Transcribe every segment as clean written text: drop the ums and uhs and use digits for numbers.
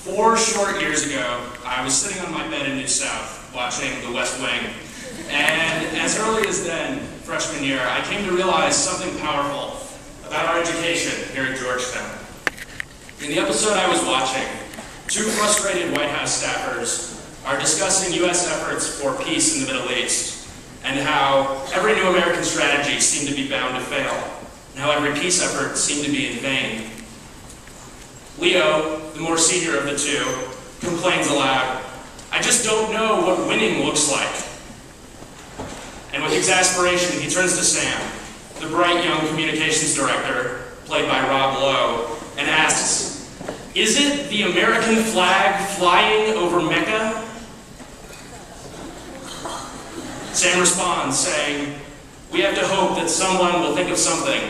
4 short years ago, I was sitting on my bed in New South watching The West Wing. And as early as then, freshman year, I came to realize something powerful about our education here at Georgetown. In the episode I was watching, 2 frustrated White House staffers are discussing U.S. efforts for peace in the Middle East, and how every new American strategy seemed to be bound to fail, and how every peace effort seemed to be in vain. Leo, the more senior of the 2, complains aloud, "I just don't know what winning looks like." And with exasperation, he turns to Sam, the bright young communications director, played by Rob Lowe, and asks, "Is it the American flag flying over Mecca?" Sam responds, saying, "We have to hope that someone will think of something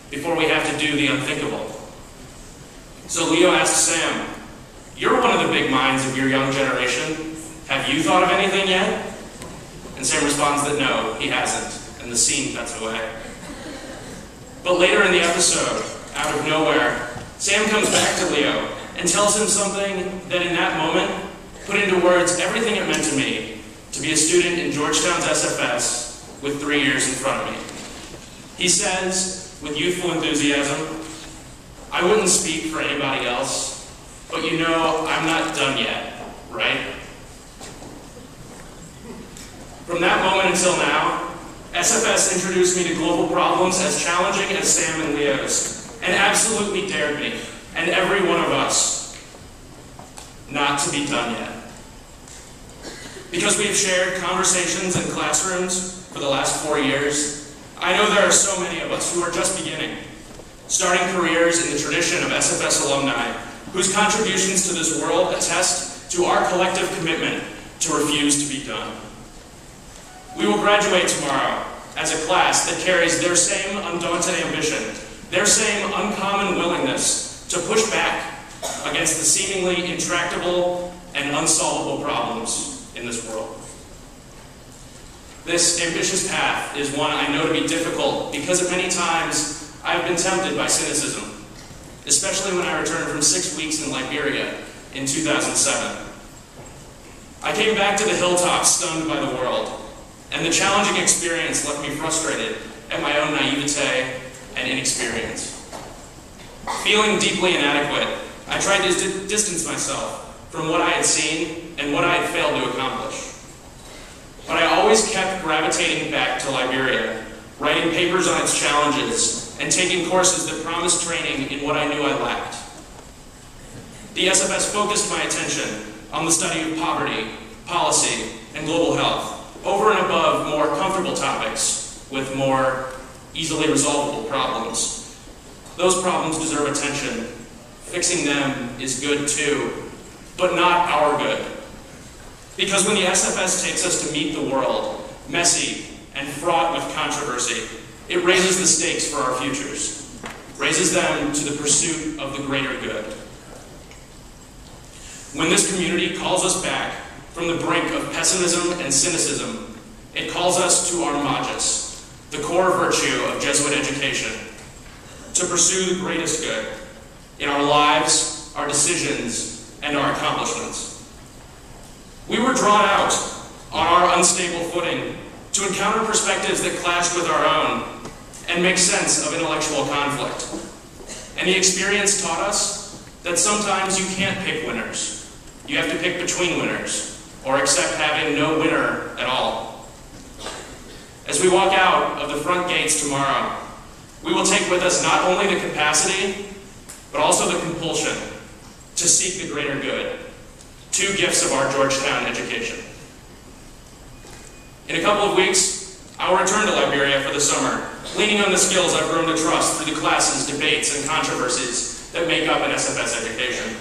before we have to do the unthinkable." So Leo asks Sam, "You're one of the big minds of your young generation. Have you thought of anything yet?" And Sam responds that no, he hasn't, and the scene cuts away. But later in the episode, out of nowhere, Sam comes back to Leo and tells him something that in that moment put into words everything it meant to me to be a student in Georgetown's SFS with 3 years in front of me. He says, with youthful enthusiasm, "I wouldn't speak for anybody else, but you know I'm not done yet, right?" From that moment until now, SFS introduced me to global problems as challenging as Sam and Leo's, and absolutely dared me, and every one of us, not to be done yet. Because we have shared conversations in classrooms for the last 4 years, I know there are so many of us who are just beginning, starting careers in the tradition of SFS alumni, whose contributions to this world attest to our collective commitment to refuse to be done. We will graduate tomorrow as a class that carries their same undaunted ambition, their same uncommon willingness to push back against the seemingly intractable and unsolvable problems in this world. This ambitious path is one I know to be difficult because at many times I've been tempted by cynicism, especially when I returned from 6 weeks in Liberia in 2007. I came back to the hilltops stunned by the world, and the challenging experience left me frustrated at my own naivete and inexperience. Feeling deeply inadequate, I tried to distance myself from what I had seen and what I had failed to accomplish. But I always kept gravitating back to Liberia, writing papers on its challenges, and taking courses that promised training in what I knew I lacked. The SFS focused my attention on the study of poverty, policy, and global health, over and above more comfortable topics with more easily resolvable problems. Those problems deserve attention. Fixing them is good too, but not our good. Because when the SFS takes us to meet the world, messy and fraught with controversy, it raises the stakes for our futures, raises them to the pursuit of the greater good. When this community calls us back from the brink of pessimism and cynicism, it calls us to our magis, the core virtue of Jesuit education, to pursue the greatest good in our lives, our decisions, and our accomplishments. We were drawn out on our unstable footing to encounter perspectives that clashed with our own and make sense of intellectual conflict. And the experience taught us that sometimes you can't pick winners. You have to pick between winners, or accept having no winner at all. As we walk out of the front gates tomorrow, we will take with us not only the capacity, but also the compulsion to seek the greater good, 2 gifts of our Georgetown education. In a couple of weeks, I will return to Liberia for the summer, leaning on the skills I've grown to trust through the classes, debates, and controversies that make up an SFS education.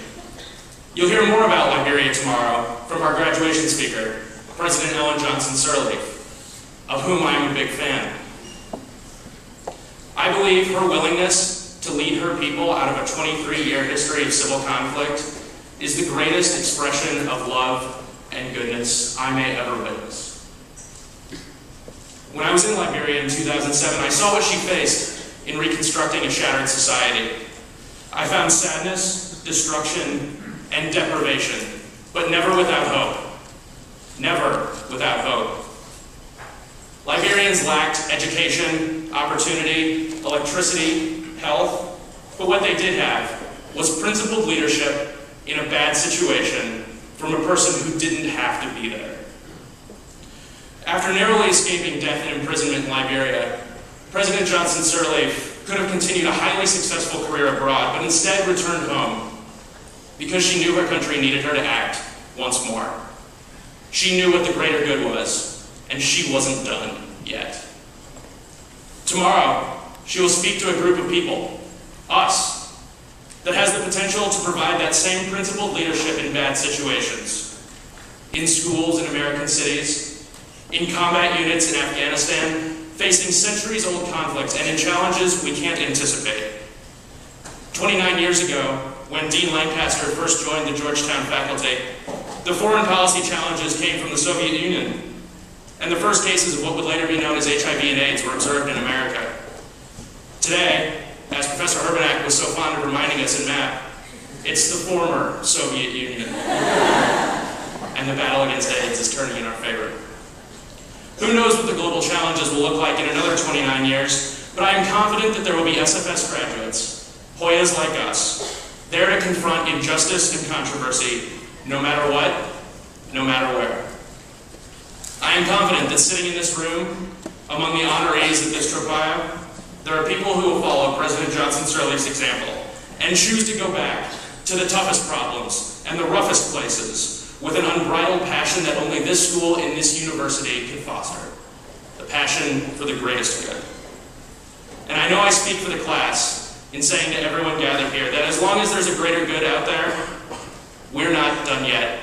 You'll hear more about Liberia tomorrow from our graduation speaker, President Ellen Johnson Sirleaf, of whom I am a big fan. I believe her willingness to lead her people out of a 23-year history of civil conflict is the greatest expression of love and goodness I may ever witness. When I was in Liberia in 2007, I saw what she faced in reconstructing a shattered society. I found sadness, destruction, and deprivation, but never without hope. Never without hope. Liberians lacked education, opportunity, electricity, health, but what they did have was principled leadership in a bad situation from a person who didn't have to be there. After narrowly escaping death and imprisonment in Liberia, President Johnson Sirleaf could have continued a highly successful career abroad, but instead returned home because she knew her country needed her to act once more. She knew what the greater good was, and she wasn't done yet. Tomorrow, she will speak to a group of people, us, that has the potential to provide that same principled leadership in bad situations, in schools in American cities, in combat units in Afghanistan, facing centuries-old conflicts, and in challenges we can't anticipate. 29 years ago, when Dean Lancaster first joined the Georgetown faculty, the foreign policy challenges came from the Soviet Union, and the first cases of what would later be known as HIV and AIDS were observed in America. Today, as Professor Herbenak was so fond of reminding us in math, it's the former Soviet Union. And the battle against AIDS is turning in our favor. Who knows what the global challenges will look like in another 29 years, but I am confident that there will be SFS graduates, Hoyas like us, there to confront injustice and controversy, no matter what, no matter where. I am confident that sitting in this room, among the honorees at this Tropaia, there are people who will follow President Johnson Sirleaf's example and choose to go back to the toughest problems and the roughest places with an unbridled passion that only this school and this university can foster, the passion for the greatest good. And I know I speak for the class in saying to everyone gathered here that as long as there's a greater good out there, we're not done yet.